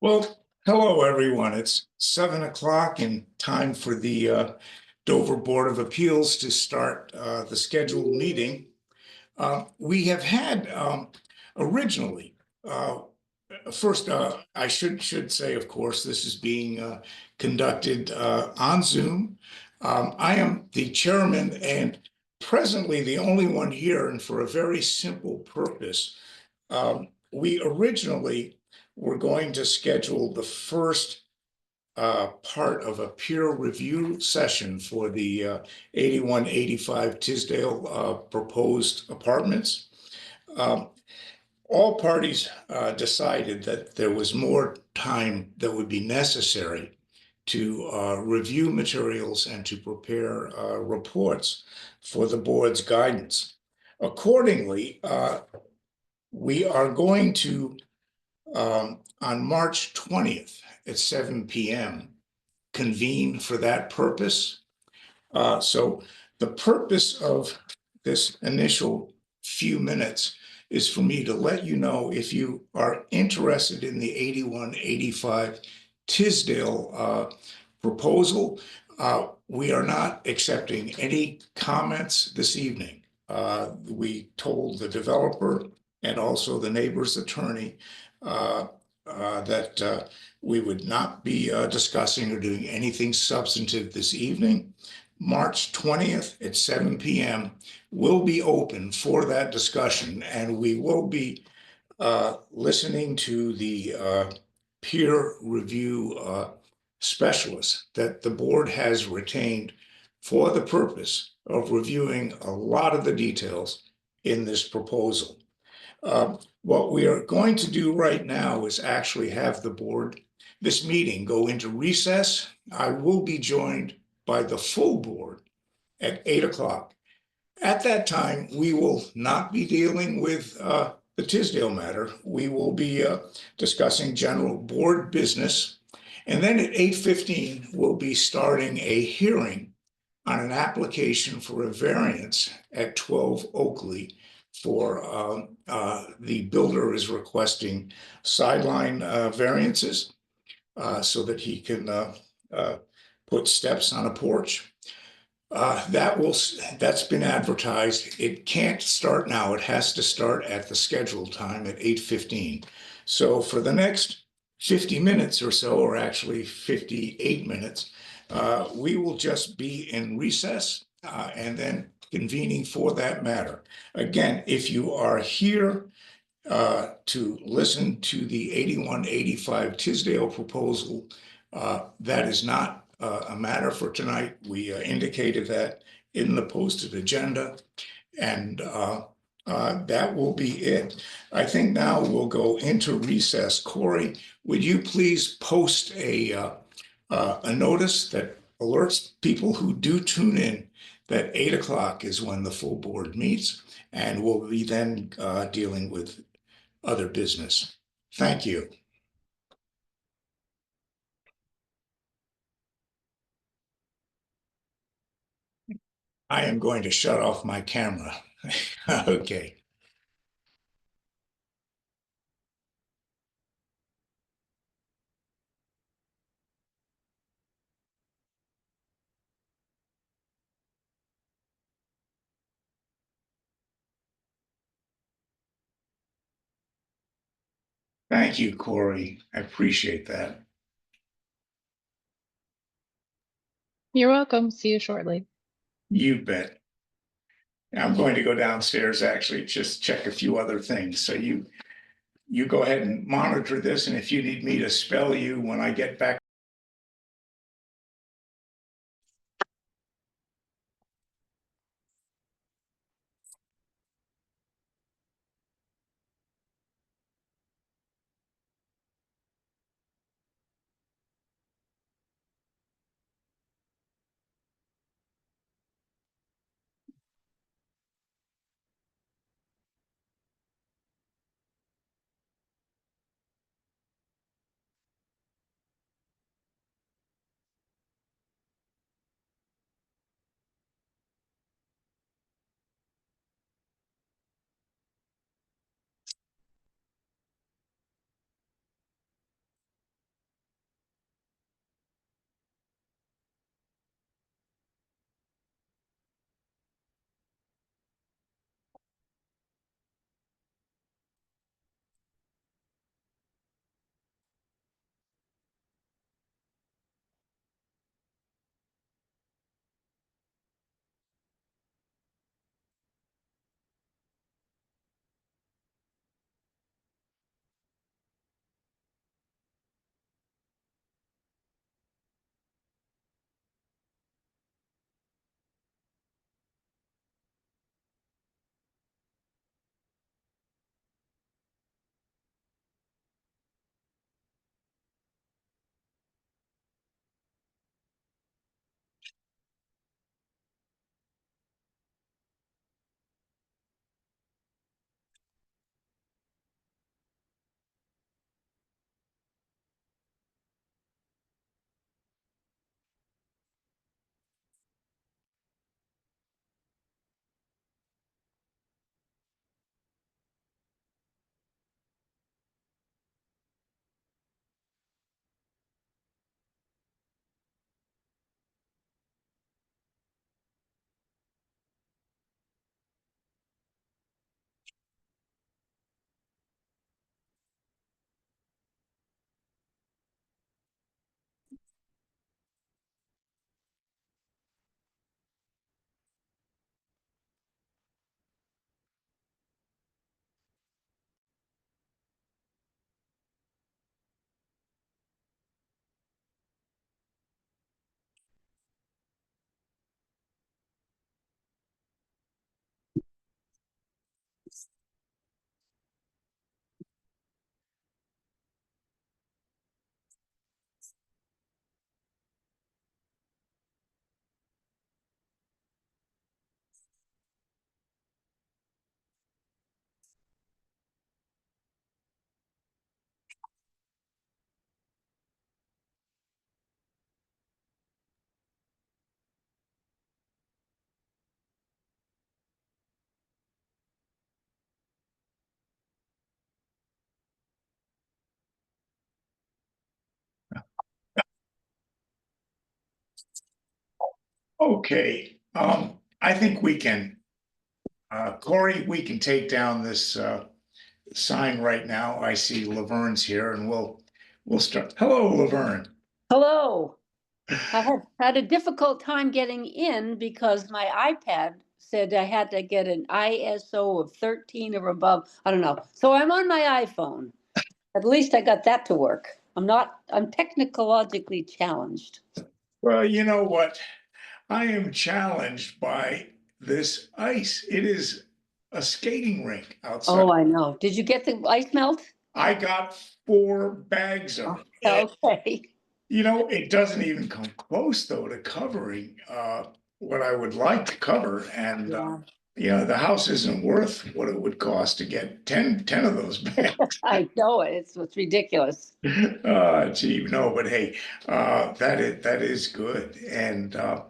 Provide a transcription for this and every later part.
Well, hello, everyone. It's 7 o'clock and time for the Dover Board of Appeals to start the scheduled meeting. We have had originally, first, I should say, of course, this is being conducted on Zoom. I am the chairman and presently the only one here, and for a very simple purpose. We originally were going to schedule the first part of a peer review session for the 8185 Tisdale proposed apartments. Um, all parties decided that there was more time that would be necessary to review materials and to prepare reports for the board's guidance. Accordingly, we are going to, on March 20th at 7 p.m., convene for that purpose. So the purpose of this initial few minutes is for me to let you know if you are interested in the 8185 Tisdale proposal. We are not accepting any comments this evening. We told the developer and also the neighbor's attorney that we would not be discussing or doing anything substantive this evening. March 20th at 7 p.m. will be open for that discussion, and we will be listening to the peer review specialists that the board has retained for the purpose of reviewing a lot of the details in this proposal. What we are going to do right now is actually have the board, this meeting, go into recess. I will be joined by the full board at 8 o'clock. At that time, we will not be dealing with the Tisdale matter. We will be discussing general board business. And then at 8:15, we'll be starting a hearing on an application for a variance at 12 Oakley for the builder is requesting sideline variances so that he can put steps on a porch. That's been advertised. It can't start now. It has to start at the scheduled time at 8:15. So for the next 50 minutes or so, or actually 58 minutes, we will just be in recess and then convening for that matter. Again, if you are here to listen to the 8185 Tisdale proposal, that is not a matter for tonight. We indicated that in the posted agenda, and that will be it. I think now we'll go into recess. Corey, would you please post a notice that alerts people who do tune in that 8 o'clock is when the full board meets, and we'll be then dealing with other business. Thank you. I am going to shut off my camera. Okay. Thank you, Corey. I appreciate that. You're welcome. See you shortly. You bet. I'm going to go downstairs, actually, just check a few other things. So you go ahead and monitor this, and if you need me to spell you when I get back. Okay, I think we can, Corey, we can take down this sign right now. I see Laverne's here and we'll start. Hello, Laverne. Hello. I have had a difficult time getting in because my iPad said I had to get an ISO of 13 or above. I don't know. So I'm on my iPhone. At least I got that to work. I'm technologically challenged. Well, you know what? I am challenged by this ice. It is a skating rink outside. Oh, I know. Did you get the ice melt? I got 4 bags of it. And, Okay. it doesn't even come close though to covering what I would like to cover. And Yeah. the house isn't worth what it would cost to get 10 of those bags. I know it. It's ridiculous. Gee, no, but hey, that is good. And I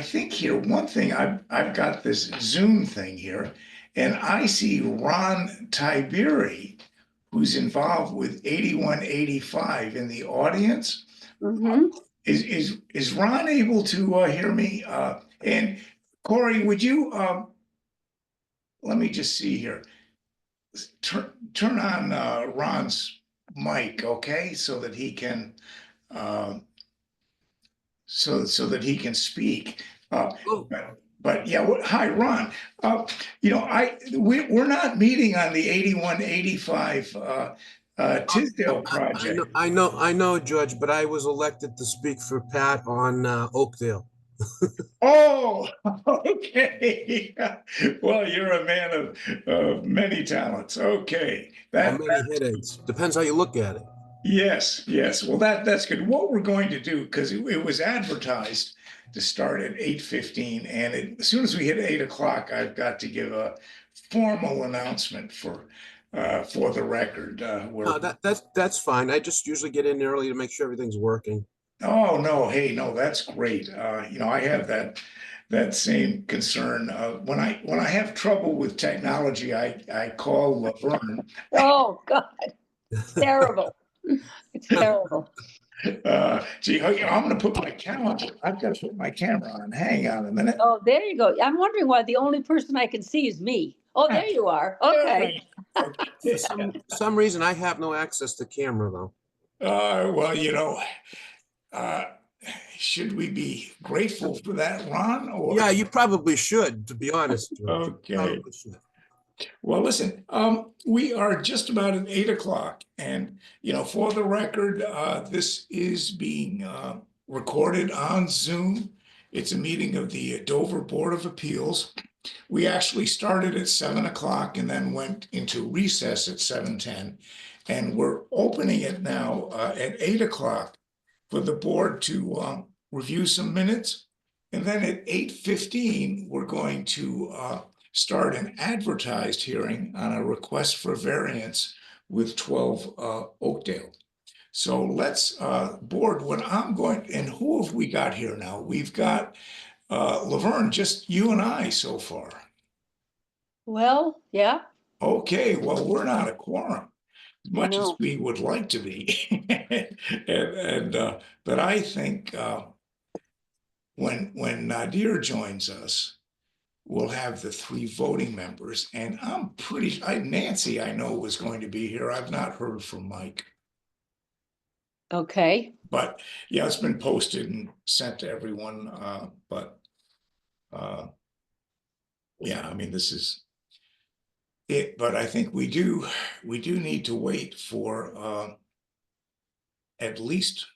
think here one thing I've got this Zoom thing here, and I see Ron Tiberi, who's involved with 8185 in the audience. Hmm. Is Ron able to hear me? And Corey, would you let me just see here. Turn on Ron's mic, okay, so that he can uh, so that he can speak. Oh, But yeah, hi, Ron. We're not meeting on the 8185 Tisdale project. I know, George, but I was elected to speak for Pat on Oakdale. Oh, okay. Well, you're a man of many talents. Okay, Or that many headaches. Depends how you look at it. yes. Well, that's good. What we're going to do, because it was advertised to start at 8:15, and as soon as we hit 8 o'clock, I've got to give a formal announcement for the record. No, that's fine. I just usually get in early to make sure everything's working. Oh no, hey, no, that's great. I have that same concern. When I have trouble with technology, I call Laverne. Oh, God. Terrible. It's terrible. Gee, I'm going to put my camera. I've got to put my camera on. Hang on a minute. Oh, there you go. I'm wondering why the only person I can see is me. Oh, there you are. Okay. For some reason, I have no access to camera though. Well, uh, should we be grateful for that, Ron? Or Yeah, you probably should, to be honest, George. You okay. probably should. Well, listen, we are just about at 8 o'clock, and for the record, this is being recorded on Zoom. It's a meeting of the Dover Board of Appeals. We actually started at 7 o'clock and then went into recess at 7:10, and we're opening it now at 8 o'clock for the board to review some minutes, and then at 8:15 we're going to start an advertised hearing on a request for variance with 12 Oakdale. So let's board what I'm going, and who have we got here now? We've got Laverne, just you and I so far. Well, yeah, Okay, well, we're not a quorum as I much as know. we would like to be. But I think when Nadir joins us, we'll have the 3 voting members, and I'm Nancy, I know, was going to be here. I've not heard from Mike, Okay. but yeah, it's been posted and sent to everyone. But yeah, I mean, this is it. But I think we do need to wait for at least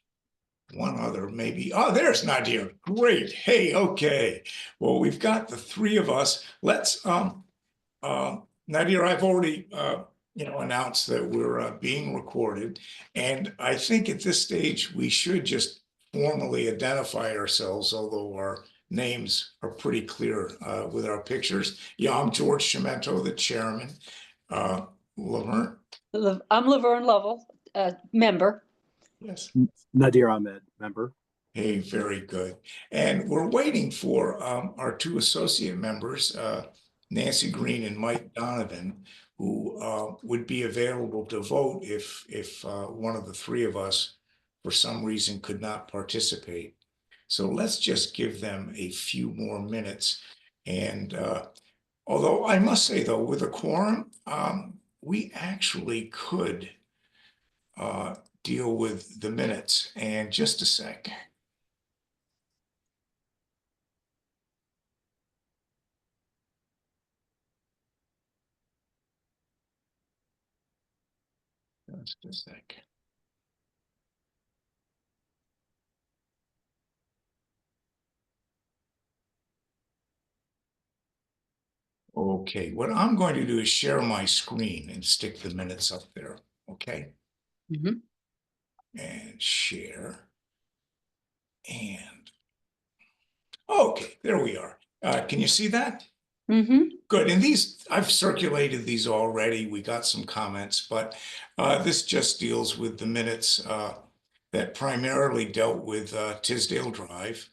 one other, maybe. Oh, there's Nadir. Great. Hey, okay. Well, we've got the 3 of us. Let's Nadir, I've already announced that we're being recorded, and I think at this stage we should just formally identify ourselves, although our names are pretty clear with our pictures. Yeah, I'm George Chimento, the chairman. Laverne. I'm Laverne Lovell, member. Yes. Nadir Ahmed, member. Hey, very good. And we're waiting for our 2 associate members, Nancy Green and Mike Donovan, who would be available to vote if one of the 3 of us, for some reason, could not participate. So let's just give them a few more minutes. And although I must say, though, with a quorum, we actually could deal with the minutes. And just a sec. Just a sec. Okay, what I'm going to do is share my screen and stick the minutes up there, okay? Mhm. And share. And, okay, there we are. Can you see that? Mhm. Good, and these, I've circulated these already. We got some comments, but this just deals with the minutes that primarily dealt with Tisdale Drive.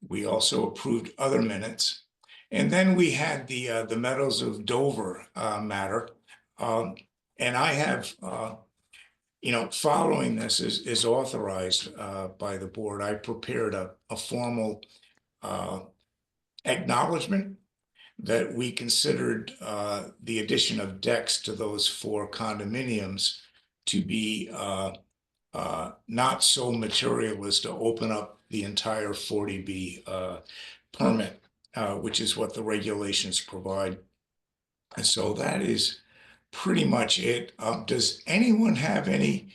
We also approved other minutes. And then we had the Meadows of Dover matter. And I have, following this is authorized by the board. I prepared a formal acknowledgement that we considered the addition of decks to those 4 condominiums to be not so material as to open up the entire 40B permit, which is what the regulations provide. And so that is pretty much it. Does anyone have any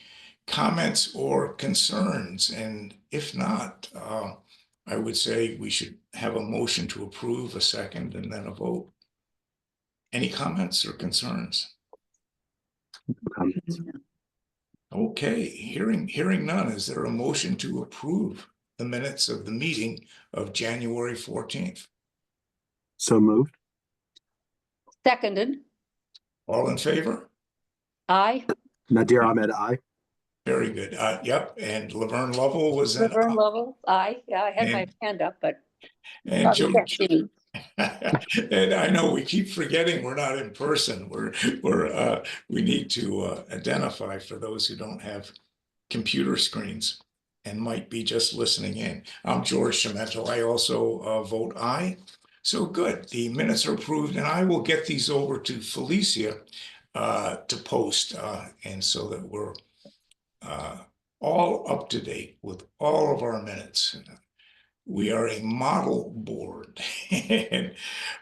comments or concerns? And if not, I would say we should have a motion to approve, a second, and then a vote. Any comments or concerns? Comments. Okay, hearing none, is there a motion to approve the minutes of the meeting of January 14th? So moved. Seconded. All in favor? Aye. Nadir Ahmed, aye. Very good. Yep, and Laverne Lovell was an Laverne Lovell. Aye. Yeah, I had my hand up, but and probably Joe. can't see me. And I know we keep forgetting we're not in person. We need to identify for those who don't have computer screens and might be just listening in. I'm George Chimento. I also vote aye. So good. The minutes are approved, and I will get these over to Felicia to post, and so that we're all up to date with all of our minutes. We are a model board.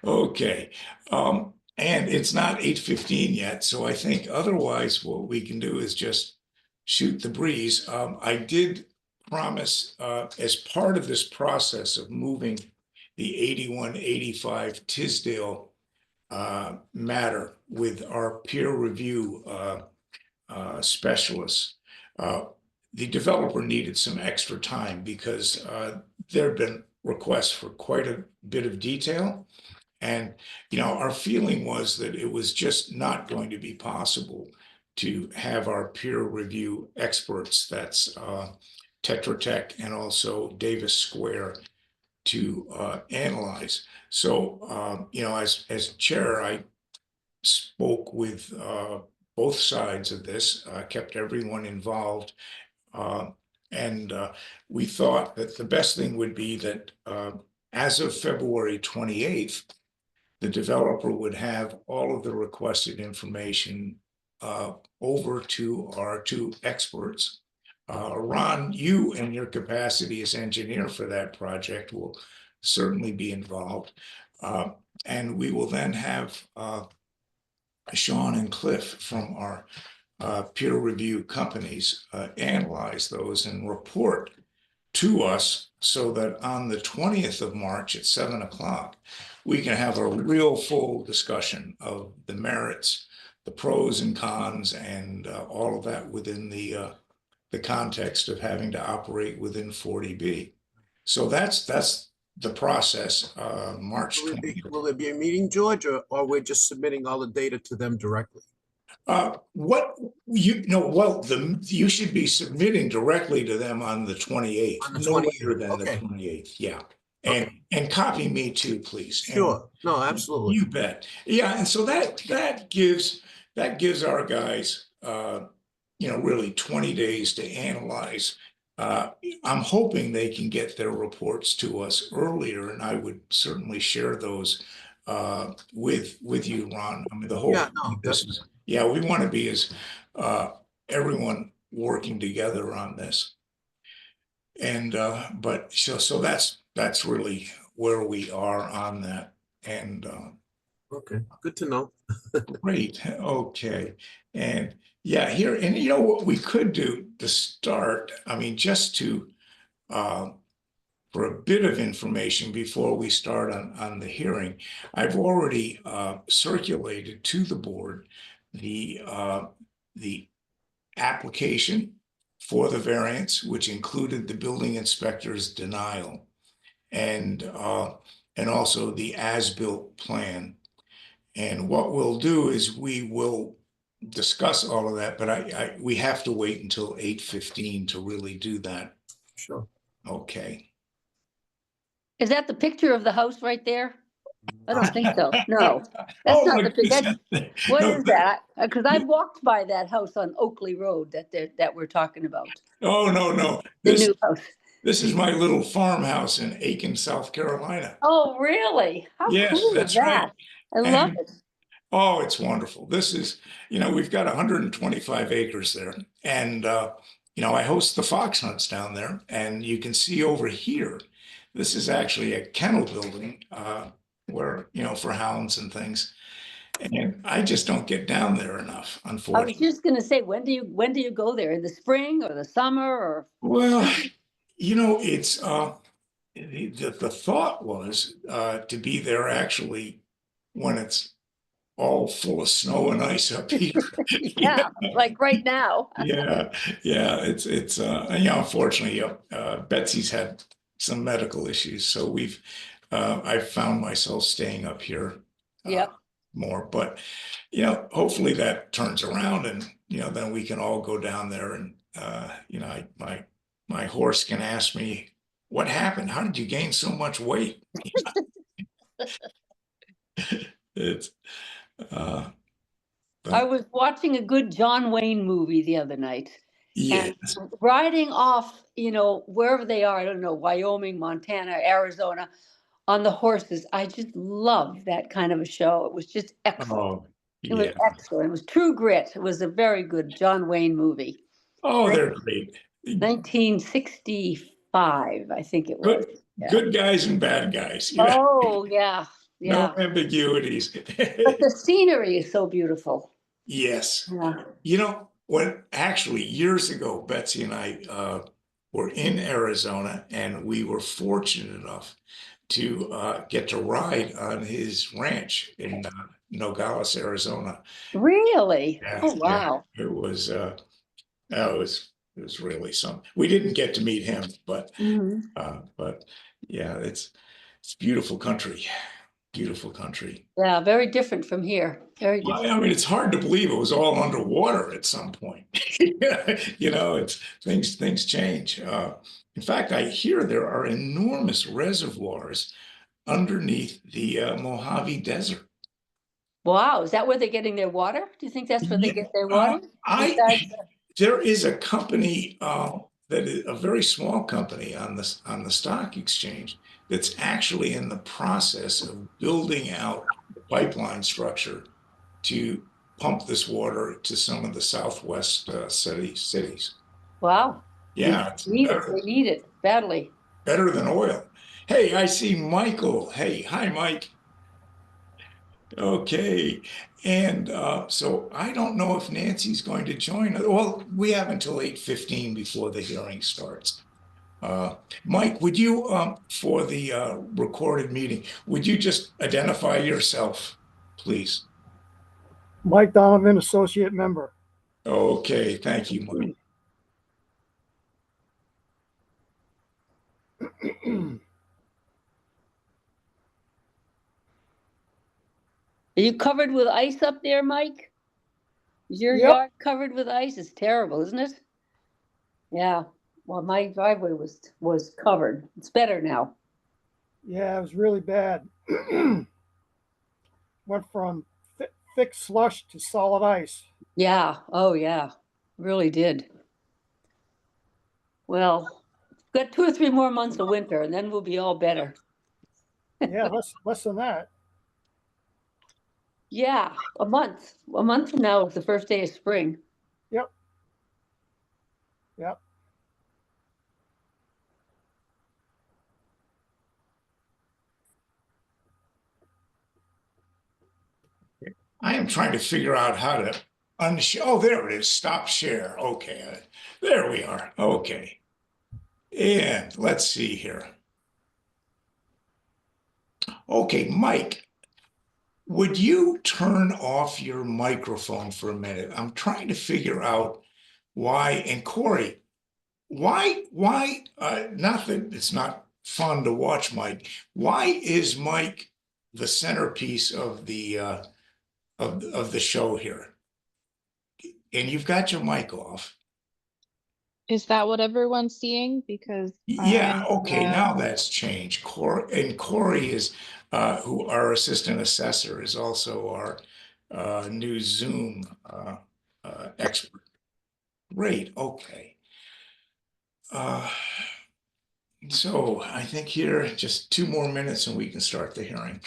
Okay. And it's not 8:15 yet, so I think otherwise what we can do is just shoot the breeze. I did promise as part of this process of moving the 8185 Tisdale matter with our peer review specialists. The developer needed some extra time because there have been requests for quite a bit of detail. And, our feeling was that it was just not going to be possible to have our peer review experts, that's Tetra Tech and also Davis Square, to analyze. So, as chair, I spoke with both sides of this, kept everyone involved. And we thought that the best thing would be that as of February 28th, the developer would have all of the requested information over to our 2 experts. Ron, you in your capacity as engineer for that project will certainly be involved. And we will then have Sean and Cliff from our peer review companies analyze those and report to us so that on the 20th of March at 7 o'clock, we can have a real full discussion of the merits, the pros and cons, and all of that within the context of having to operate within 40B. So that's the process, March 20th. Will there be a meeting, George, or we're just submitting all the data to them directly? What you should be submitting directly to them on the 28th. On the No 28th, later than the okay. 28th, yeah. And copy me too, please. And Sure, no, absolutely. you bet. Yeah, and so that gives our guys really 20 days to analyze I'm hoping they can get their reports to us earlier, and I would certainly share those with you, Ron. I mean, the whole Yeah, no, this is, yeah, we want to be as everyone working together on this. And but so that's really where we are on that. And okay, good to know. great, okay. And yeah, here, and you know what we could do to start, I mean, just to for a bit of information before we start on the hearing, I've already circulated to the board the application for the variance, which included the building inspector's denial and also the as-built plan. And what we'll do is we will discuss all of that, but we have to wait until 8:15 to really do that. Sure. Okay. Is that the picture of the house right there? I don't think so. No, that's Oh, not my the picture. goodness. What No, is that? Because I've walked by that house on Oakley Road that we're talking about, Oh, no. the new house. This is my little farmhouse in Aiken, South Carolina. Oh, really? How Yes, cool is that's right. that? I love And it. oh, it's wonderful. This is, we've got 125 acres there. And, I host the fox hunts down there. And you can see over here, this is actually a kennel building where, for hounds and things. And I just don't get down there enough, I was unfortunately. just gonna say, when do you go there? In the spring or the summer or? Well, it's the thought was to be there actually when it's all full of snow and ice up here. Yeah, like right now. Yeah, yeah, it's unfortunately, Betsy's had some medical issues, so I've found myself staying up here Yep. more, but hopefully that turns around and then we can all go down there and my horse can ask me what happened, how did you gain so much weight? It's uh I but was watching a good John Wayne movie the other night. And yes. riding off, wherever they are, I don't know, Wyoming, Montana, Arizona, on the horses. I just love that kind of a show. It was just excellent. Oh, It was yeah. excellent. It was True Grit. It was a very good John Wayne movie. Oh, they're great. 1965, I think it was. Good, Yeah. good guys and bad guys. Oh, yeah. No Yeah. ambiguities. But the scenery is so beautiful. Yes. Yeah. When actually years ago, Betsy and I were in Arizona, and we were fortunate enough to get to ride on his ranch in Nogales, Arizona. Really? Yeah, Oh, yeah. wow. It was really something. We didn't get to meet him, but Mhm. but yeah, it's beautiful country. Beautiful country. Yeah, very different from here. Very different. I mean, it's hard to believe it was all underwater at some point. It's things change. In fact, I hear there are enormous reservoirs underneath the Mojave Desert. Wow, is that where they're getting their water? Do you think that's where they Yeah, get their water? I Besides, there is a company that is a very small company on the stock exchange that's actually in the process of building out the pipeline structure to pump this water to some of the Southwest cities. wow, Yeah, it's need it. They need it badly. better than oil. Hey, I see Michael. Hey, hi, Mike. Okay. And so I don't know if Nancy's going to join us. Well, we have until 8:15 before the hearing starts. Uh, Mike, would you, for the recorded meeting, would you just identify yourself, please? Mike Donovan, associate member. Okay, thank you, Mike. Are you covered with ice up there, Mike? Is your Yep. yard covered with ice? It's terrible, isn't it? Yeah. Well, my driveway was covered. It's better now. Yeah, it was really bad. Went from thick slush to solid ice. Yeah. Oh, yeah. Really did. Well, got 2 or 3 more months of winter and then we'll be all better. Yeah, less than that. Yeah, a month. A month from now is the first day of spring. Yep. Yep. I am trying to figure out how to oh, there it is. Stop share. Okay. There we are. Okay. And let's see here. Okay, Mike, would you turn off your microphone for a minute? I'm trying to figure out why, and Corey, not that it's not fun to watch Mike, why is Mike the centerpiece of the of the show here? And you've got your mic off. Is that what everyone's seeing? Because Yeah, I okay, now that's changed. Corey is, who our assistant assessor is also our new Zoom expert. Great, okay. So I think here, just 2 more minutes and we can start the hearing.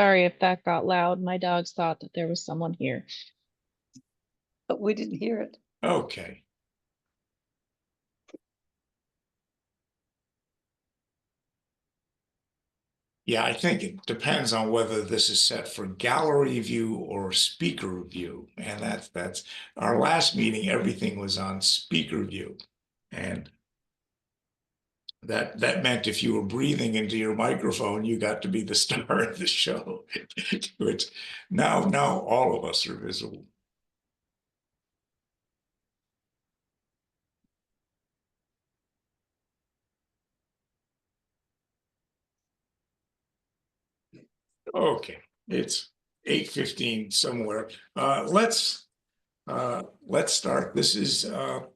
sorry if that got loud. My dogs thought that there was someone here. But we didn't hear it. Okay. Yeah, I think it depends on whether this is set for gallery view or speaker view. And that's our last meeting, everything was on speaker view. And that meant if you were breathing into your microphone, you got to be the star of the show, which now all of us are visible. Okay, it's 8:15 somewhere. Let's start. This is a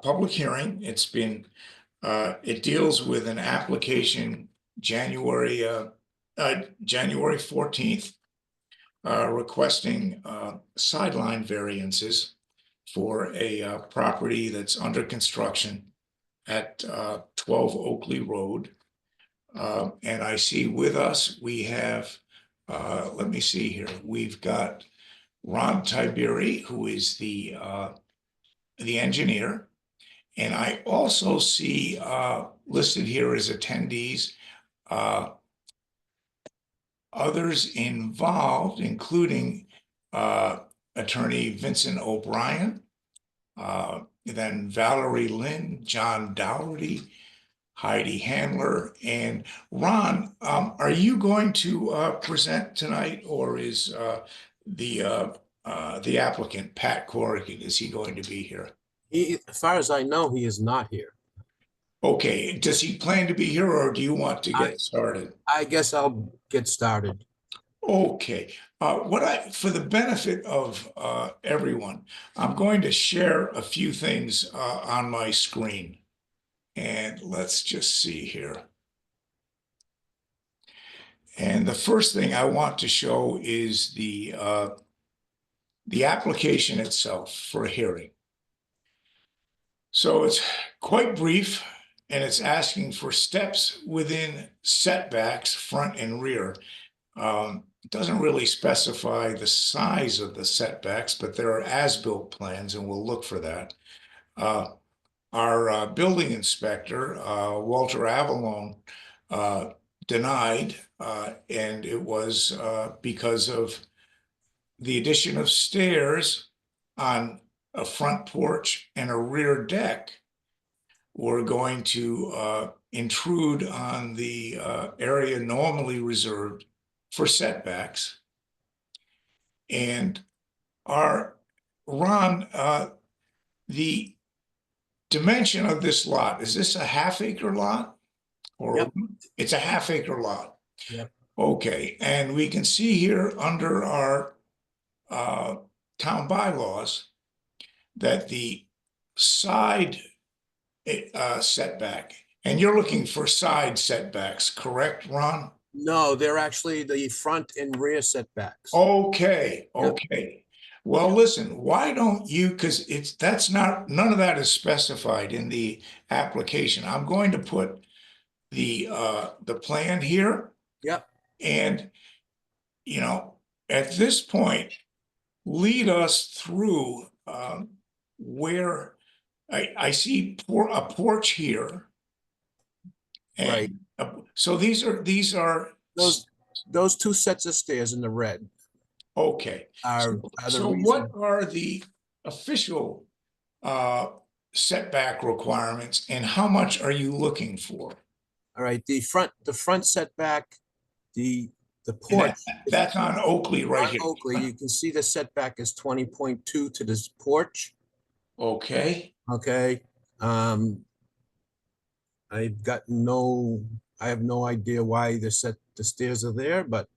public hearing. It deals with an application January 14th, requesting sideline variances for a property that's under construction at 12 Oakley Road. And I see with us, we have, let me see here, we've got Ron Tiberi, who is the engineer. And I also see listed here as attendees others involved, including attorney Vincent O'Brien, then Valerie Lynn, John Dougherty, Heidi Handler, and Ron. Are you going to present tonight, or is the applicant Pat Corrigan, is he going to be here? As far as I know, he is not here. Okay, does he plan to be here, or do you want to get started? I guess I'll get started. Okay, for the benefit of everyone, I'm going to share a few things on my screen. And let's just see here. And the first thing I want to show is the application itself for a hearing. So it's quite brief, and it's asking for steps within setbacks, front and rear. It doesn't really specify the size of the setbacks, but there are as-built plans, and we'll look for that. Our building inspector, Walter Avalone, denied, and it was because of the addition of stairs on a front porch and a rear deck were going to intrude on the area normally reserved for setbacks. And Ron, the dimension of this lot, is this a half-acre lot? Or Yep. It's a half-acre lot? Yep. Okay, and we can see here under our town bylaws that the side setback, and you're looking for side setbacks, correct, Ron? No, they're actually the front and rear setbacks. Okay, Yeah. okay. Well, listen, why don't you, because that's not, none of that is specified in the application. I'm going to put the plan here. Yep, And, you know, at this point, lead us through where I see a porch here. right. And so Those two sets of stairs in the red okay. are the So what reason. are the official uh setback requirements and how much are you looking for? All right, the front setback, the And porch is that's on Oakley right on here. Oakley. You can see the setback is 20.2 to this porch. Okay, Okay. Um, I've got no, I have no idea why the stairs are there, but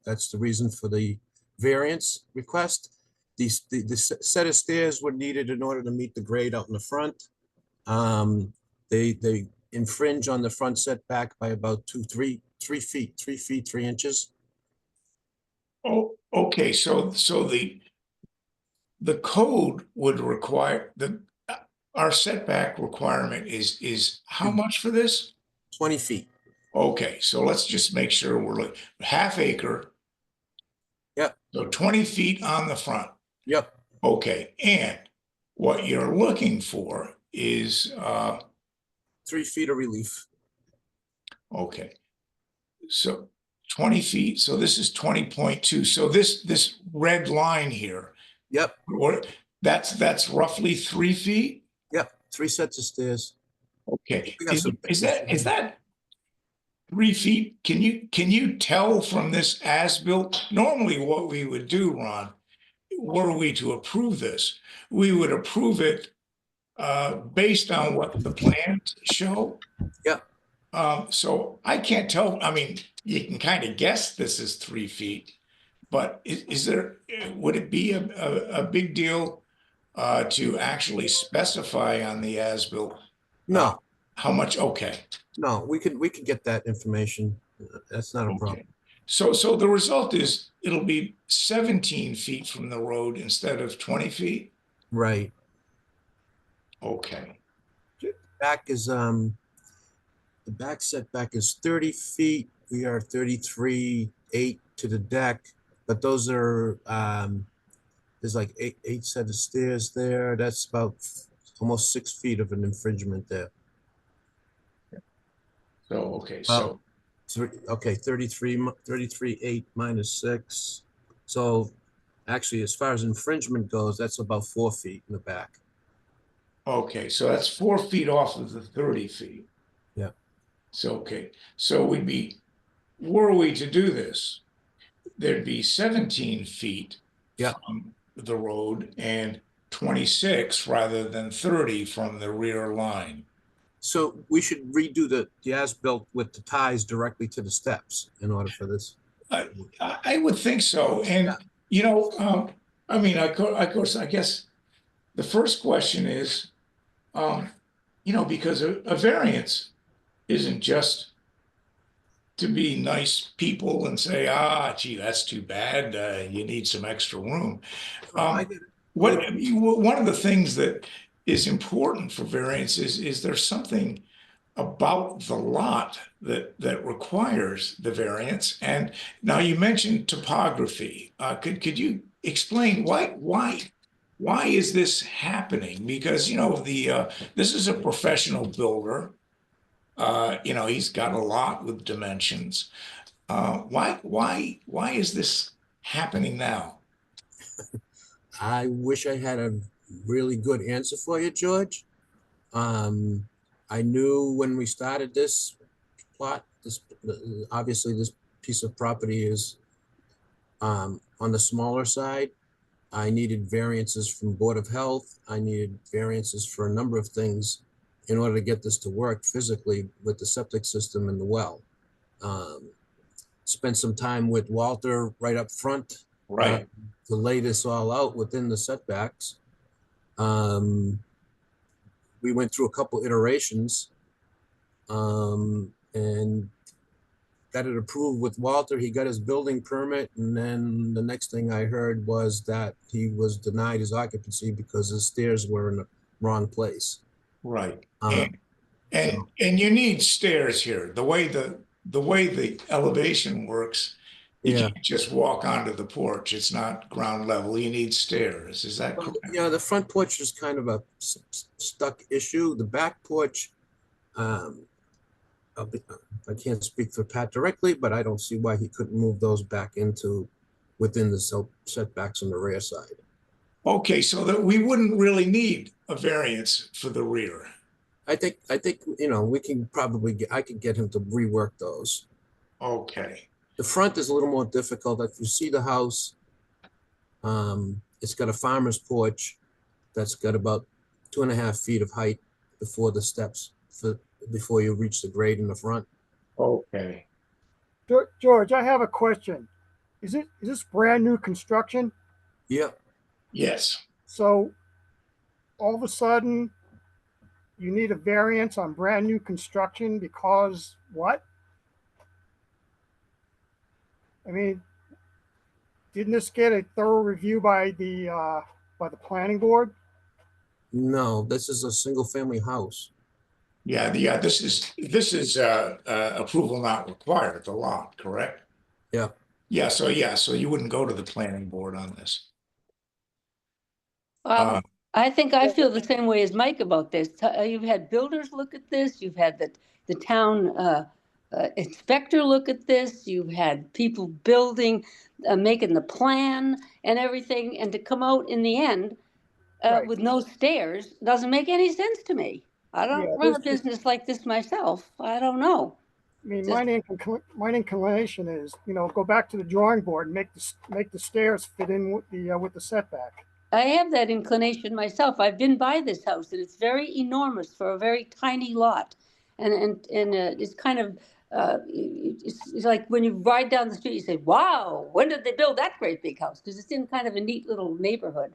that's the reason for the variance request. The set of stairs were needed in order to meet the grade out in the front. They infringe on the front setback by about 3 feet, 3 inches. oh, okay, so the code would require our setback requirement is how much for this? 20 feet. Okay, so let's just make sure we're like half acre, Yep, so 20 feet on the front. yep. Okay, and what you're looking for is 3 feet of relief. okay. So 20 feet, so this is 20.2. So this red line here, Yep, what that's roughly 3 feet? yep. 3 sets of stairs. Okay. We got some Is that 3 feet? Can you tell from this as-built? Normally what we would do, Ron, were we to approve this, we would approve it based on what the plans show. Yep. So I can't tell, I mean, you can kind of guess this is 3 feet, but is there, would it be a big deal to actually specify on the as-built No, how much? Okay, no, we could get that information. That's not a okay. problem. So the result is it'll be 17 feet from the road instead of 20 feet? Right. Okay, Back is the back setback is 30 feet. We are 33.8 to the deck, but those are there's like eight set of stairs there. That's about almost 6 feet of an infringement there. so, okay, Well, so, okay, 33.8 minus 6. So actually, as far as infringement goes, that's about 4 feet in the back. okay, so that's 4 feet off of the 30 feet. Yeah. So, okay, so were we to do this, there'd be 17 feet Yeah. from the road and 26 rather than 30 from the rear line. So we should redo the as-built with the ties directly to the steps in order for this. I would think so. And, you know, I mean, of course, I guess the first question is, you know, because a variance isn't just to be nice people and say, ah, gee, that's too bad. You need some extra room. I get it. One of the things that is important for variance is there's something about the lot that requires the variance. And now you mentioned topography. Could you explain why is this happening? Because you know this is a professional builder. You know he's got a lot with dimensions. Why is this happening now? I wish I had a really good answer for you, George. I knew when we started this plot, obviously this piece of property is on the smaller side. I needed variances from Board of Health. I needed variances for a number of things in order to get this to work physically with the septic system and the well. Spent some time with Walter right up front Right. to lay this all out within the setbacks. We went through a couple iterations, and got it approved with Walter. He got his building permit, and then the next thing I heard was that he was denied his occupancy because his stairs were in the wrong place. Right. Um, And you need stairs here. The way the elevation works, you Yeah, can't just walk onto the porch. It's not ground level. You need stairs. Is that correct? yeah, the front porch is kind of a stuck issue. The back porch, um, I can't speak for Pat directly, but I don't see why he couldn't move those back into within the setbacks on the rear side. Okay, so that we wouldn't really need a variance for the rear. I think, we can probably I could get him to rework those. Okay. The front is a little more difficult. If you see the house, it's got a farmer's porch that's got about 2.5 feet of height before the steps before you reach the grade in the front. Okay. George, I have a question. Is this brand new construction? Yeah, Yes. So all of a sudden you need a variance on brand new construction because what? I mean, didn't this get a thorough review by the planning board? no, this is a single family house. Yeah, this is approval not required, the lot, correct? Yeah, Yeah, so you wouldn't go to the planning board on this. I think I feel the same way as Mike about this. You've had builders look at this, you've had the town inspector look at this, you've had people building, making the plan and everything, and to come out in the end Right. with no stairs doesn't make any sense to me. I don't Yeah, run a this- business like this myself. I don't know. I mean, Just- my inclination is, go back to the drawing board and make the stairs fit in with the setback. I have that inclination myself. I've been by this house and it's very enormous for a very tiny lot. And it's kind of, it's like when you ride down the street, you say, wow, when did they build that great big house? Because it's in kind of a neat little neighborhood.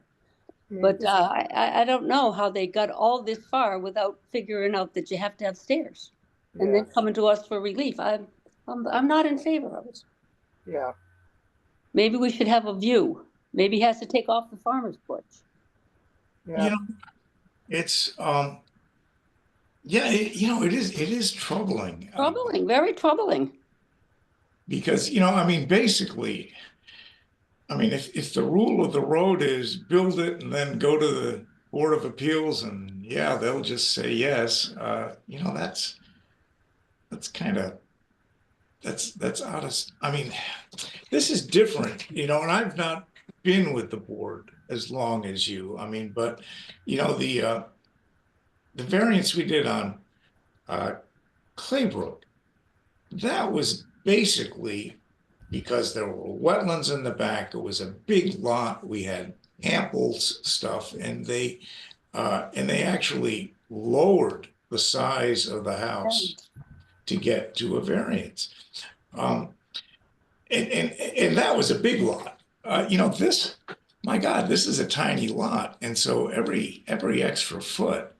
I mean, But this- I don't know how they got all this far without figuring out that you have to have stairs and yeah, then coming to us for relief. I'm not in favor of it. yeah, Maybe we should have a view. Maybe he has to take off the farmer's porch. yeah. You know, it's yeah, it is troubling. Troubling, very troubling. Because, I mean, basically, I mean, if the rule of the road is build it and then go to the Board of Appeals and yeah, they'll just say yes, that's kind of that's out of, I mean, this is different, and I've not been with the board as long as you. I mean, but the variance we did on Claybrook, that was basically because there were wetlands in the back. It was a big lot. We had ample stuff, and they actually lowered the size of the house to get to a variance. And that was a big lot. This, my God, this is a tiny lot, and so every extra foot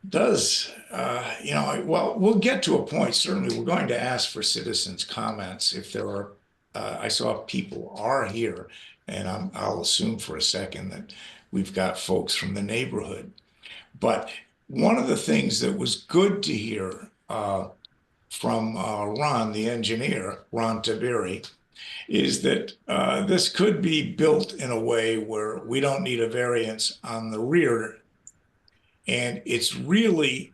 does, well, we'll get to a point. Certainly, we're going to ask for citizens' comments if there are. I saw people are here, and I'll assume for a second that we've got folks from the neighborhood. But one of the things that was good to hear from Ron, the engineer, Ron Taberi, is that this could be built in a way where we don't need a variance on the rear. And it's really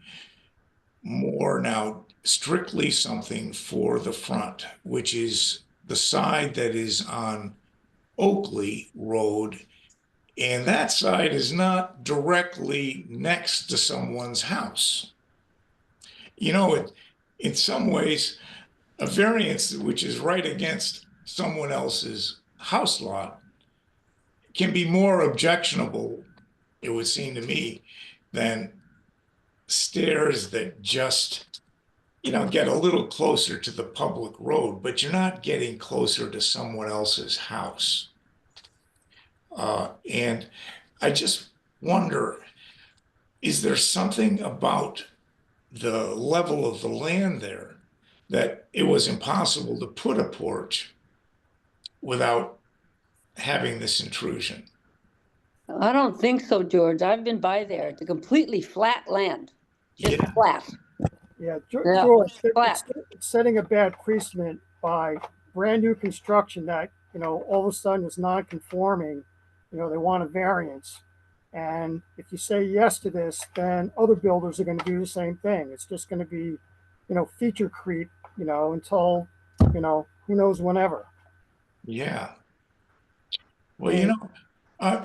more now strictly something for the front, which is the side that is on Oakley Road. And that side is not directly next to someone's house. In some ways, a variance which is right against someone else's house lot can be more objectionable, it would seem to me, than stairs that just, get a little closer to the public road, but you're not getting closer to someone else's house. And I just wonder, is there something about the level of the land there that it was impossible to put a porch without having this intrusion. I don't think so, George. I've been by there. It's a completely flat land, just Yeah. flat. Yeah, Yeah, George, flat. it's setting a bad precedent by brand new construction that, all of a sudden is non-conforming. They want a variance. And if you say yes to this, then other builders are going to do the same thing. It's just going to be, feature creep, until, who knows whenever. Yeah. Well,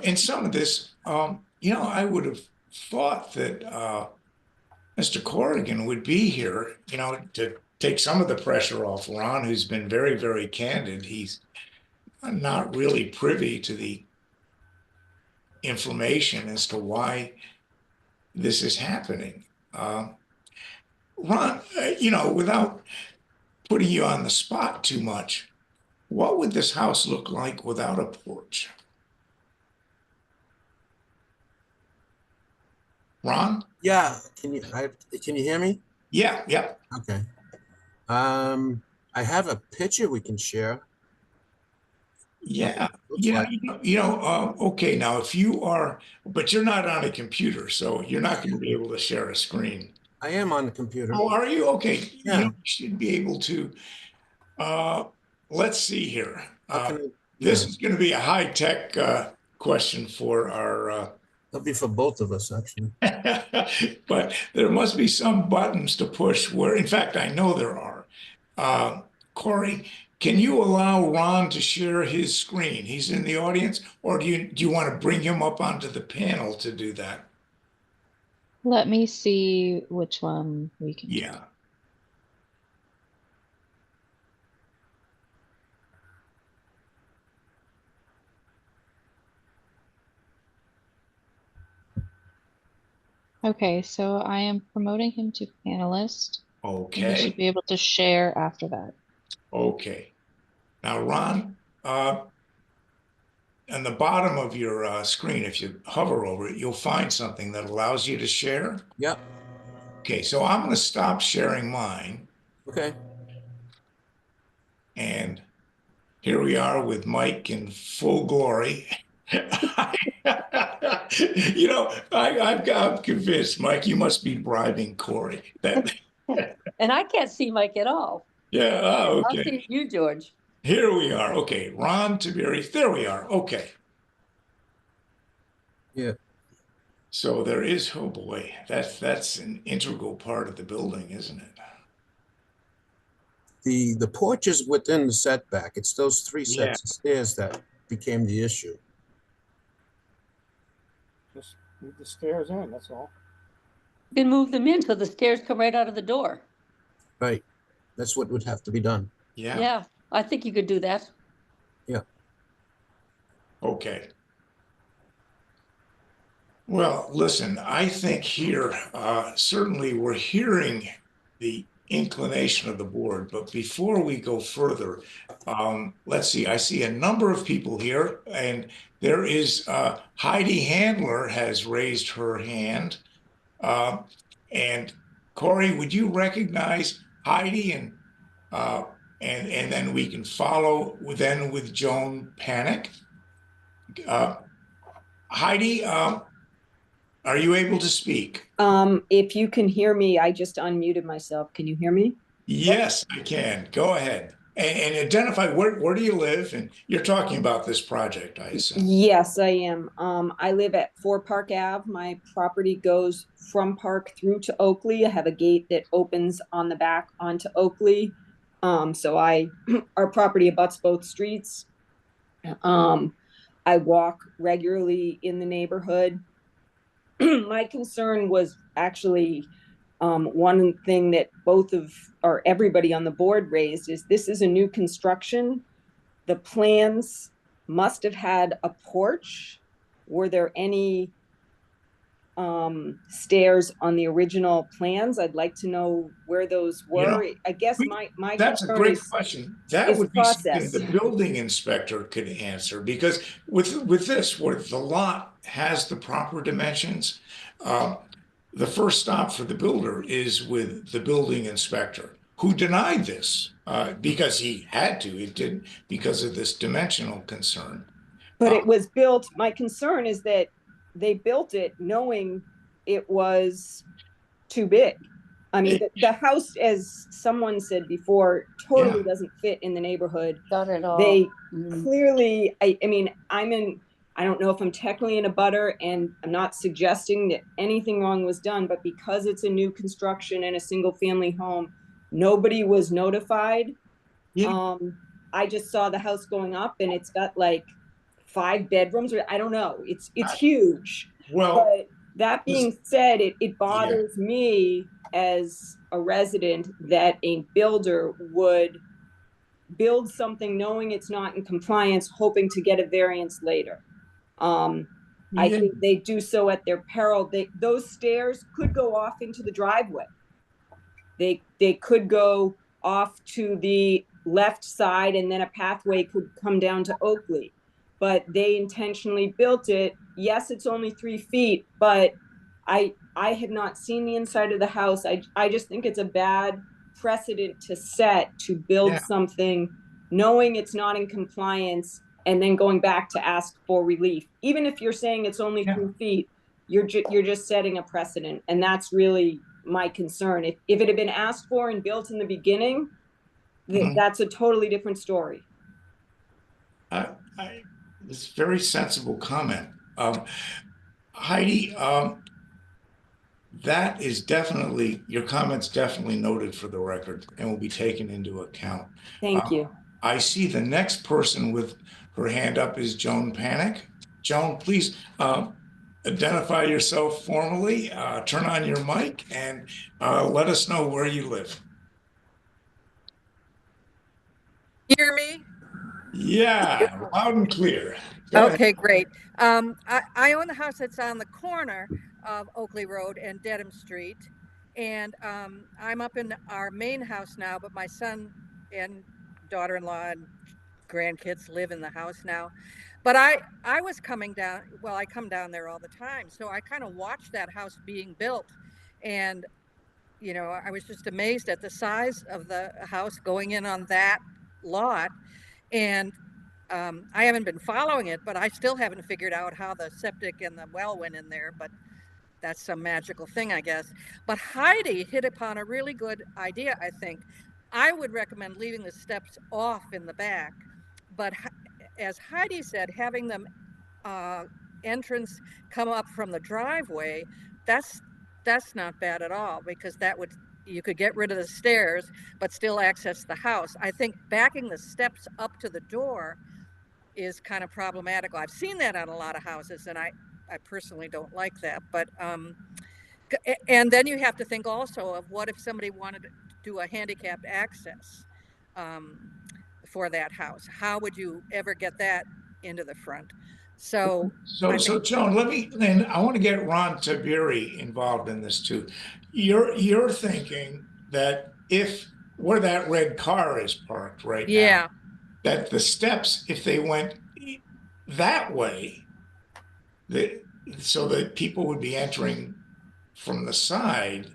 in some of this, I would have thought that Mr. Corrigan would be here, to take some of the pressure off Ron, who's been very, very candid. He's not really privy to the information as to why this is happening. Ron, without putting you on the spot too much, what would this house look like without a porch? Ron? Yeah, can you hear me? Yeah, yeah. Okay. I have a picture we can share. Yeah, Looks like. okay, now if you are, but you're not on a computer, so you're not going to be able to share a screen. I am on the computer. Oh, are you? Okay. Yeah. You should be able to, uh, let's see here. How can I, This yeah, is going to be a high-tech question for our, that'll be for both of us, actually. but there must be some buttons to push where, in fact, I know there are. Corey, can you allow Ron to share his screen? He's in the audience, or do you want to bring him up onto the panel to do that? Let me see which one we can do. Yeah. Okay, so I am promoting him to panelist. and You Okay. should be able to share after that. Okay. Now, Ron, on the bottom of your screen, if you hover over it, you'll find something that allows you to share. Yep. Okay, so I'm going to stop sharing mine. Okay. And here we are with Mike in full glory. I'm convinced, Mike, you must be bribing Corey. And I can't see Mike at all. Yeah, I'll okay. see you, George. Here we are. Okay, Ron Tiberi. There we are. Okay. Yeah. So there is, oh boy, that's an integral part of the building, isn't it? The porch is within the setback. It's those three Yeah. sets of stairs that became the issue. Just move the stairs in, that's all. You can move them in so the stairs come right out of the door. Right. That's what would have to be done. Yeah. Yeah, I think you could do that. Okay. Well, listen, I think here, certainly we're hearing the inclination of the board, but before we go further, let's see, I see a number of people here, and there is Heidi Handler has raised her hand. And Corey, would you recognize Heidi and then we can follow with Joan Panic. Heidi, are you able to speak? If you can hear me, I just unmuted myself. Can you hear me? Yes, I can. Go ahead. And identify where do you live? And you're talking about this project, I assume. Yes, I am. I live at 4 Park Ave. My property goes from Park through to Oakley. I have a gate that opens on the back onto Oakley. So our property abuts both streets. I walk regularly in the neighborhood. My concern was actually one thing that everybody on the board raised is this is a new construction. The plans must have had a porch. Were there any stairs on the original plans? I'd like to know where those were. I guess my That's a concern great is question. That is would be something process. the building inspector could answer, because with this, where the lot has the proper dimensions, the first stop for the builder is with the building inspector. who denied this, because he had to, it did, because of this dimensional concern. But it was built, my concern is that they built it knowing it was too big. I mean, the house, as someone said before, totally Yeah. doesn't fit in the neighborhood. Not at all. They Mhm. clearly, I mean, I don't know if I'm technically in a butter, and I'm not suggesting that anything wrong was done, but because it's a new construction and a single family home, nobody was notified. Yeah. I just saw the house going up and it's got like 5 bedrooms, or I don't know. It's huge. Well, But that being said, it Yeah. bothers me as a resident that a builder would build something knowing it's not in compliance, hoping to get a variance later. I Yeah. think they do so at their peril. Those stairs could go off into the driveway. They could go off to the left side and then a pathway could come down to Oakley. But they intentionally built it. Yes, it's only 3 feet, but I had not seen the inside of the house. I just think it's a bad precedent to set, to build Yeah. something knowing it's not in compliance and then going back to ask for relief. Even if you're saying it's only Yeah. 3 feet, you're just setting a precedent, and that's really my concern. If it had been asked for and built in the beginning, Mhm. that's a totally different story. It's a very sensible comment. Heidi, that is definitely, your comment's definitely noted for the record and will be taken into account. Thank you. I see the next person with her hand up is Joan Panic. Joan, please identify yourself formally, turn on your mic, and let us know where you live. Hear me? Yeah, loud and clear. Go ahead. Okay, great. I own the house that's on the corner of Oakley Road and Dedham Street. And I'm up in our main house now, but my son and daughter-in-law and grandkids live in the house now. But I was coming down, well, I come down there all the time. So I kind of watched that house being built. And, you know, I was just amazed at the size of the house going in on that lot. And I haven't been following it, but I still haven't figured out how the septic and the well went in there, but that's some magical thing, I guess. But Heidi hit upon a really good idea, I think. I would recommend leaving the steps off in the back, but as Heidi said, having them entrance come up from the driveway, that's not bad at all, because that would, you could get rid of the stairs but still access the house. I think backing the steps up to the door is kind of problematical. I've seen that on a lot of houses, and I personally don't like that. But and then you have to think also of what if somebody wanted to do a handicapped access for that house? How would you ever get that into the front? So So Joan, and I want to get Ron Tabiri involved in this too. You're thinking that if where that red car is parked right yeah, now, that the steps, if they went that way, so that people would be entering from the side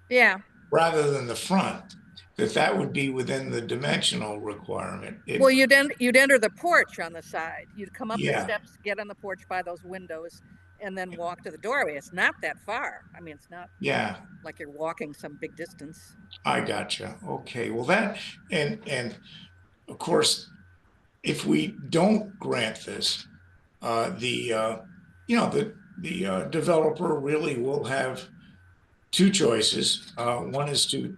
yeah. rather than the front, that would be within the dimensional requirement. Well, you'd enter the porch on the side. You'd come up the Yeah. steps, get on the porch by those windows, and then walk to the doorway. It's not that far. I mean, it's not Yeah, like you're walking some big distance. I gotcha. Okay, well that, and of course, if we don't grant this, the developer really will have two choices. One is to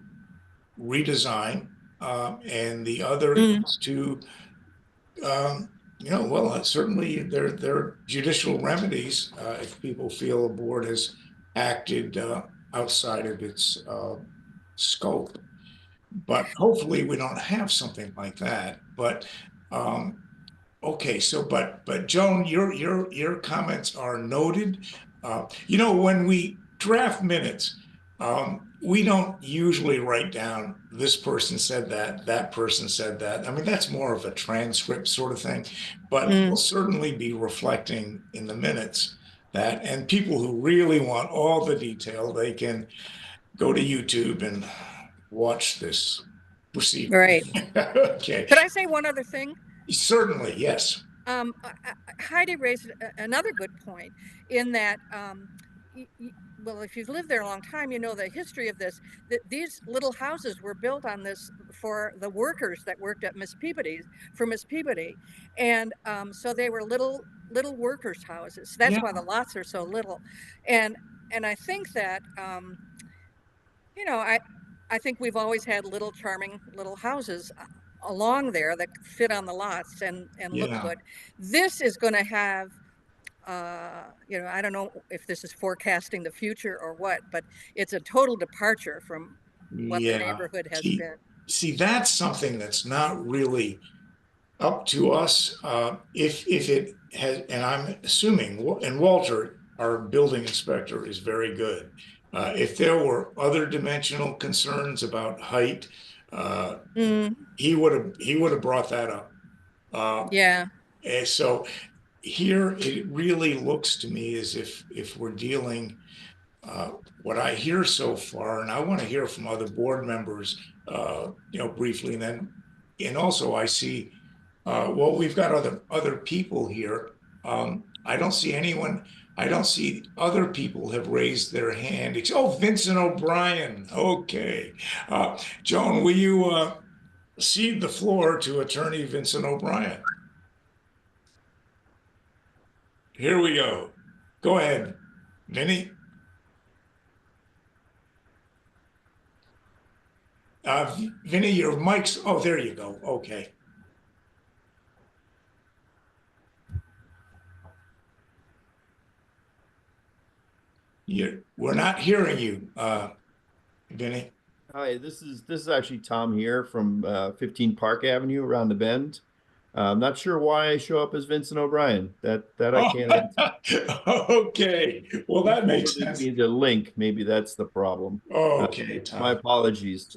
redesign, and the other is to, well, certainly there are judicial remedies if people feel a board has acted outside of its scope. But hopefully we don't have something like that. But okay, so but Joan, your comments are noted. When we draft minutes, we don't usually write down this person said that person said that. I mean, that's more of a transcript sort of thing, but we'll certainly be reflecting in the minutes that, and people who really want all the detail, they can go to YouTube and watch this proceed. Right. Okay, Could I say one other thing? certainly, yes. Heidi raised another good point in that, well, if you've lived there a long time, you know the history of this, that these little houses were built on this for the workers that worked at Miss Peabody's, for Miss Peabody. And so they were little workers' houses. That's Yeah. why the lots are so little. And I think that, you know, I think we've always had little charming little houses along there that fit on the lots and look Yeah. good. This is going to have, you know, I don't know if this is forecasting the future or what, but it's a total departure from what the Yeah. neighborhood has See, been. see, that's something that's not really up to us. If it has, and I'm assuming, and Walter, our building inspector, is very good. If there were other dimensional concerns about height, Mm, he would have brought that up. yeah. And so here it really looks to me as if we're dealing, what I hear so far, and I want to hear from other board members, briefly, and also I see, well, we've got other people here. I don't see anyone. I don't see other people have raised their hand. Oh, Vincent O'Brien. Okay, Joan, will you cede the floor to Attorney Vincent O'Brien? Here we go. Go ahead, Vinny. Vinny, your mic's, oh, there you go. Okay. We're not hearing you, Vinny. Hi, this is actually Tom here from 15 Park Avenue around the bend. I'm not sure why I show up as Vincent O'Brien. That I can't answer. Okay, well, that makes Forwarded sense. me the link. Maybe that's the problem. Okay, My Tom. apologies.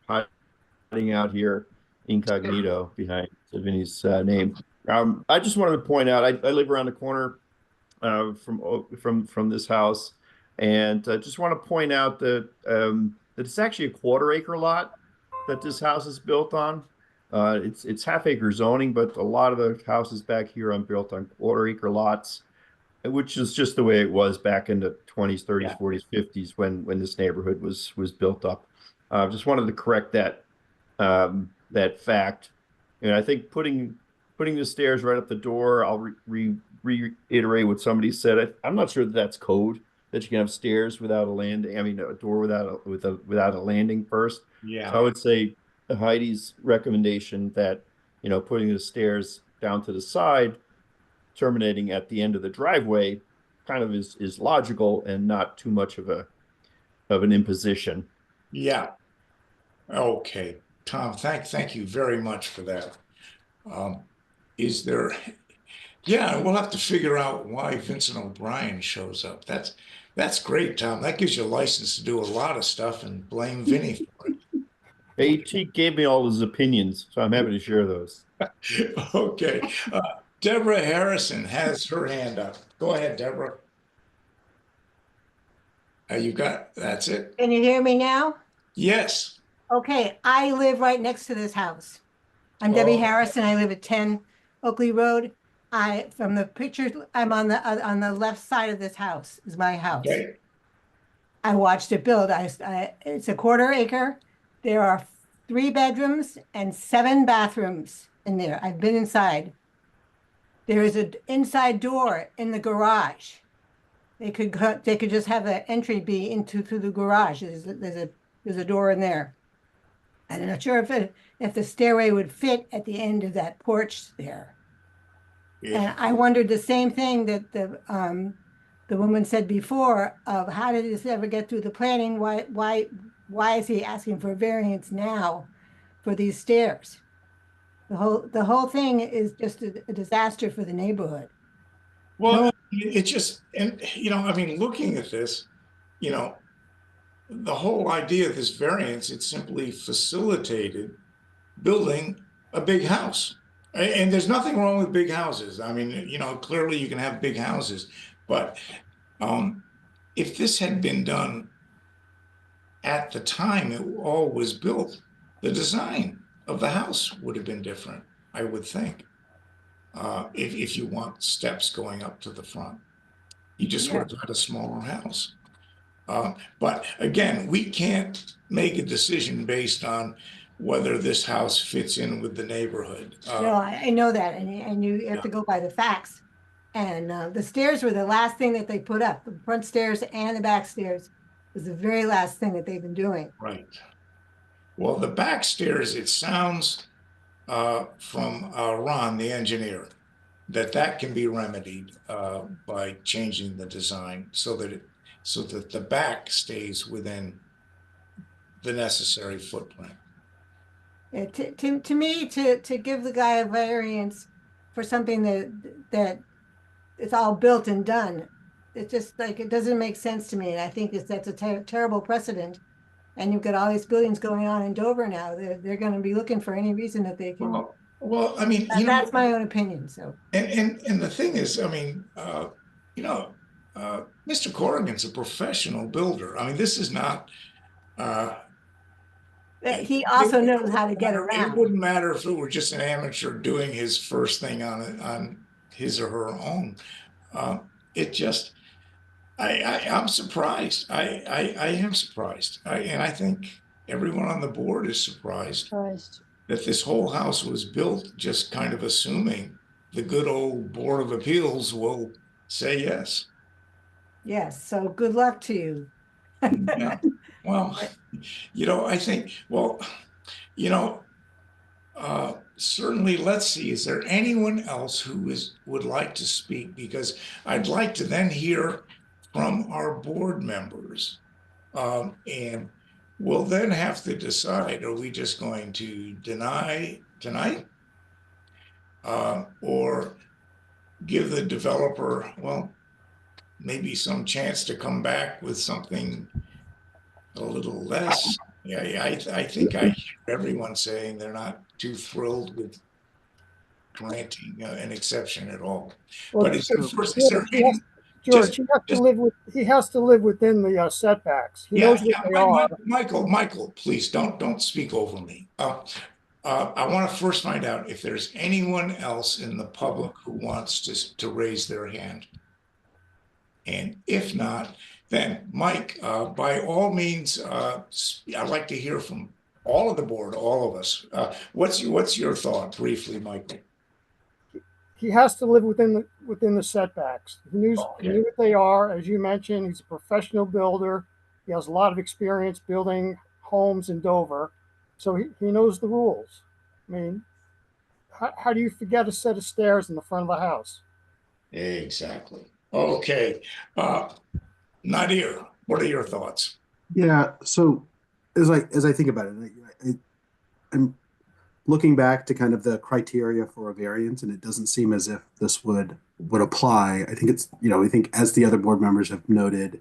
Hiding out here incognito behind Vinny's name. I just wanted to point out I live around the corner from this house, and just want to point out that it's actually a quarter-acre lot that this house is built on. It's half-acre zoning, but a lot of the houses back here are built on quarter-acre lots, which is just the way it was back in the 20s, 30s, Yeah. 40s, 50s when this neighborhood was built up. Just wanted to correct that fact. And I think putting the stairs right up the door, I'll reiterate what somebody said. I'm not sure that that's code, that you can have stairs without a landing. I mean, a door without a landing first. Yeah. So I would say Heidi's recommendation that, putting the stairs down to the side, terminating at the end of the driveway, kind of is logical and not too much of an imposition. Yeah. Okay, Tom, thank you very much for that. Is there, yeah, we'll have to figure out why Vincent O'Brien shows up. That's great, Tom. That gives you a license to do a lot of stuff and blame Vinny for it. He gave me all his opinions, so I'm happy to share those. Okay, Deborah Harrison has her hand up. Go ahead, Deborah. That's it? Can you hear me now? Yes. Okay, I live right next to this house. I'm Debbie Oh. Harrison. I live at 10 Oakley Road. From the picture, I'm on the left side of this house is my house. Okay. I watched it build. It's a quarter acre. There are 3 bedrooms and 7 bathrooms in there. I've been inside. There is an inside door in the garage. They could just have the entry be through the garage. There's a door in there. I'm not sure if the stairway would fit at the end of that porch there. Yeah. And I wondered the same thing that the woman said before of how did this ever get through the planning? Why is he asking for variance now for these stairs? The whole thing is just a disaster for the neighborhood. Well, it just, and I mean, looking at this, the whole idea of this variance, it simply facilitated building a big house. And there's nothing wrong with big houses. I mean, clearly you can have big houses, but if this had been done at the time it all was built, the design of the house would have been different, I would think. If you want steps going up to the front, you just would have had a smaller house. But again, we can't make a decision based on whether this house fits in with the neighborhood. No, I know that, and you have to go by the facts. And the stairs were the last thing that they put up. The front stairs and the back stairs was the very last thing that they've been doing. Right. Well, the back stairs, it sounds from Ron, the engineer, that can be remedied by changing the design so that the back stays within the necessary footprint. Yeah, to me, to give the guy a variance for something that it's all built and done, it's just like, it doesn't make sense to me. And I think that's a terrible precedent. And you've got all these buildings going on in Dover now. They're going to be looking for any reason that they can. Well, I mean, you know, that's my own opinion. So, and the thing is, I mean, Mr. Corrigan's a professional builder. I mean, this is not. He also knows how to get It around. wouldn't matter if it were just an amateur doing his first thing on his or her own. It just, I'm surprised. I am surprised. And I think everyone on the board is surprised that this whole house was built just kind of assuming the good old Board of Appeals will say yes. Yes. So good luck to you. Yeah. Well, I think, certainly, let's see, is there anyone else who would like to speak? Because I'd like to then hear from our board members. And we'll then have to decide, are we just going to deny tonight? Or give the developer, maybe some chance to come back with something a little less. Yeah, I think I hear everyone saying they're not too thrilled with granting an exception at all. Well, But is there George, he has to live within the setbacks. He knows what they are. Michael, please don't speak over me. I want to first find out if there's anyone else in the public who wants to raise their hand. And if not, then Mike, by all means, I'd like to hear from all of the board, all of us. What's your thought briefly, Michael? He has to live within the setbacks. He knew what they are. As you mentioned, he's a professional builder. He has a lot of experience building homes in Dover. So he knows the rules. I mean, how do you forget a set of stairs in the front of the house? Exactly. Okay. Nadir, what are your thoughts? Yeah. So as I think about it, I'm looking back to kind of the criteria for a variance, and it doesn't seem as if this would apply. I think it's, I think as the other board members have noted,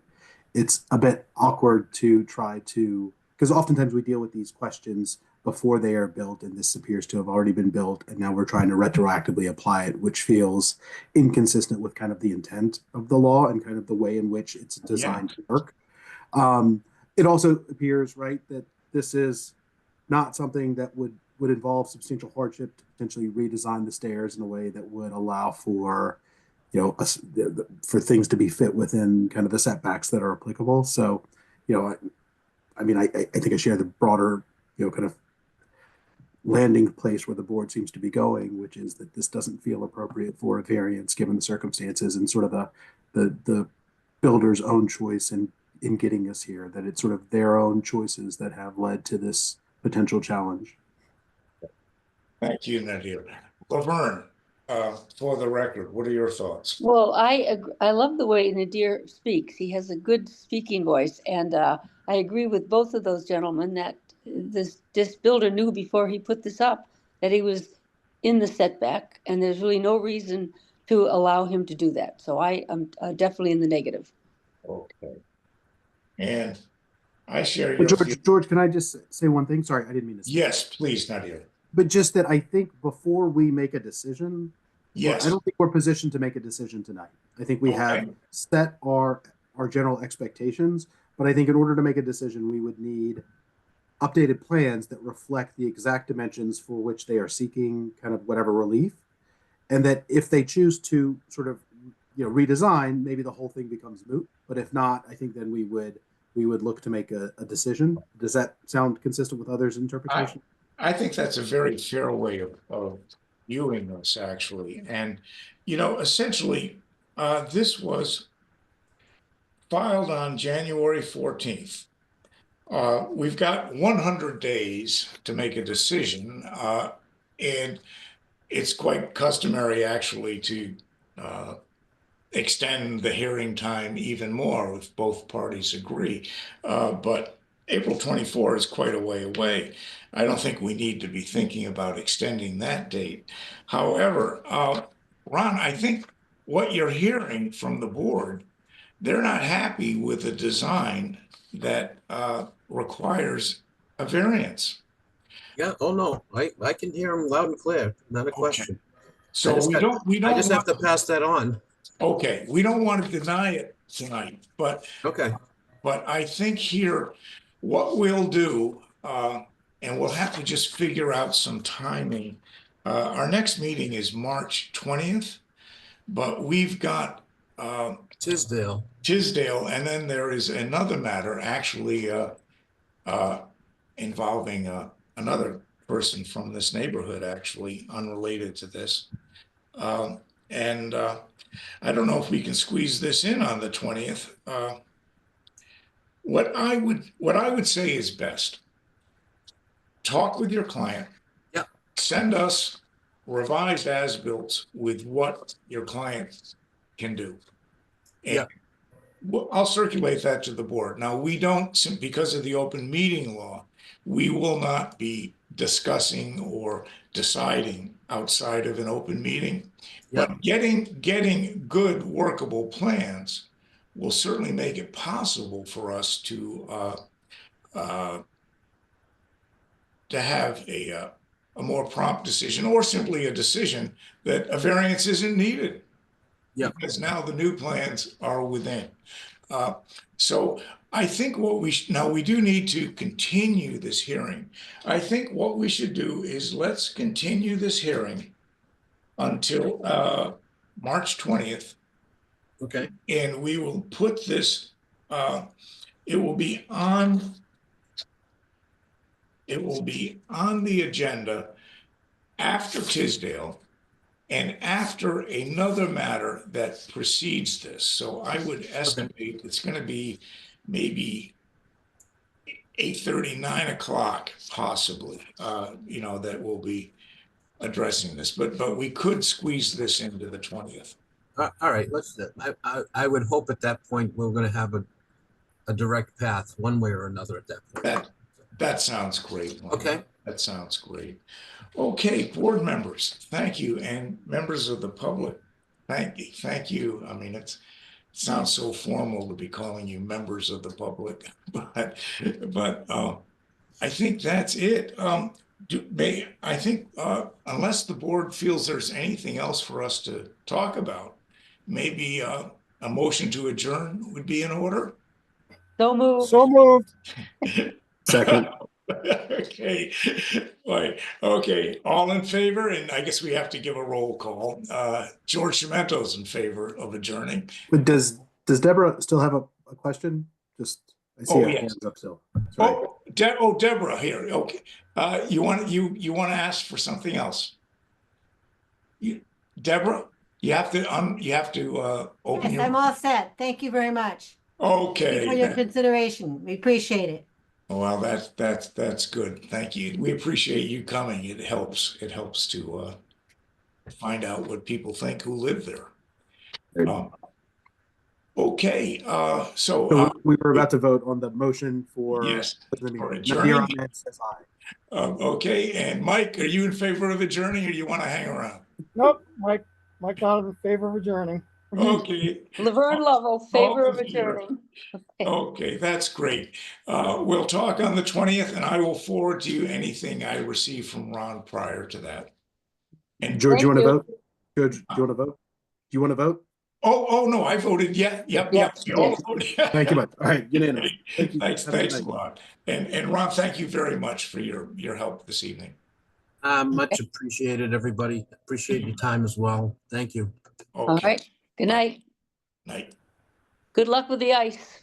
it's a bit awkward to try to, because oftentimes we deal with these questions before they are built, and this appears to have already been built, and now we're trying to retroactively apply it, which feels inconsistent with kind of the intent of the law and kind of the way in which it's designed to work. It also appears, right, that this is not something that would involve substantial hardship to potentially redesign the stairs in a way that would allow for, for things to be fit within kind of the setbacks that are applicable. So, I mean, I think I share the broader, kind of landing place where the board seems to be going, which is that this doesn't feel appropriate for a variance given the circumstances and sort of the builder's own choice in getting us here, that it's sort of their own choices that have led to this potential challenge. Thank you, Nadir. Laverne, for the record, what are your thoughts? Well, I love the way Nadir speaks. He has a good speaking voice, and I agree with both of those gentlemen that this builder knew before he put this up that he was in the setback, and there's really no reason to allow him to do that. So I am definitely in the negative. Okay. And I share your George, can I just say one thing? Sorry, I didn't mean to say. Yes, please, Nadir. But just that I think before we make a decision, yes, I don't think we're positioned to make a decision tonight. I think we have set our general expectations, but I think in order to make a decision, we would need updated plans that reflect the exact dimensions for which they are seeking kind of whatever relief. And that if they choose to sort of, redesign, maybe the whole thing becomes moot. But if not, I think then we would look to make a decision. Does that sound consistent with others' interpretation? I think that's a very fair way of viewing this, actually. And, essentially, this was filed on January 14th. We've got 100 days to make a decision, and it's quite customary, actually, to extend the hearing time even more if both parties agree. But April 24 is quite a way away. I don't think we need to be thinking about extending that date. However, Ron, I think what you're hearing from the board, they're not happy with a design that requires a variance. Yeah, oh no, I can hear him loud and clear, not a question. So we I don't just have want, to pass that on. okay, we don't want to deny it tonight, but Okay, I think here, what we'll do, and we'll have to just figure out some timing. Our next meeting is March 20th, but we've got Tisdale. and then there is another matter actually involving another person from this neighborhood, actually unrelated to this. And I don't know if we can squeeze this in on the 20th. What I would say is best. Talk with your client. Yep. Send us revised as-built with what your client can do. And Yep. I'll circulate that to the board. Now, we don't, because of the open meeting law, we will not be discussing or deciding outside of an open meeting. Yep. But getting good workable plans will certainly make it possible for us to have a more prompt decision, or simply a decision that a variance isn't needed. Yep. Because now the new plans are within. So I think now we do need to continue this hearing. I think what we should do is let's continue this hearing until March 20th. Okay. And we will put this, it will be on the agenda after Tisdale and after another matter that precedes this. So I would estimate it's going to be maybe 8:30, 9 o'clock, possibly, that we'll be addressing this. But we could squeeze this into the 20th. All right, let's, I would hope at that point, we're gonna have a direct path, one way or another at that point. That sounds great. Okay. That sounds great. Okay, board members, thank you. And members of the public, thank you. I mean, it sounds so formal to be calling you members of the public, but I think that's it. I think unless the board feels there's anything else for us to talk about, maybe a motion to adjourn would be in order. So moved. So moved. Second. Okay, right. Okay, all in favor, and I guess we have to give a roll call. George Chimento's in favor of adjourning. But does Deborah still have a question? Just I see Oh, her yes. hands up still. Sorry. Deborah here. Okay, you want to ask for something else? Deborah, you have to open Yes, your. I'm all set. Thank you very much. Thank you for your Okay. consideration. We appreciate it. Well, that's good. Thank you. We appreciate you coming. It helps. It helps to find out what people think who live there. Okay. So we were about to vote on the motion for yes, the meeting. for None here on adjourning. that says aye. Okay, and Mike, are you in favor of adjourning, or you want to hang around? Nope, Mike got in favor of adjourning. Okay. Laverne Lovell, favor of All in favor. adjourning. Okay, that's great. We'll talk on the 20th, and I will forward to you anything I receive from Ron prior to that. And George, you want to you. vote? George, do you want to vote? Do you want to vote? Oh, no, I voted, yeah, yep. We all voted. Thank you, bud. All right, unanimous. Thank you. Thanks Have a good a night. lot. And Ron, thank you very much for your help this evening. Much appreciated, everybody. Appreciate your time as well. Thank you. All Okay, right. Good night. night. Good luck with the ice.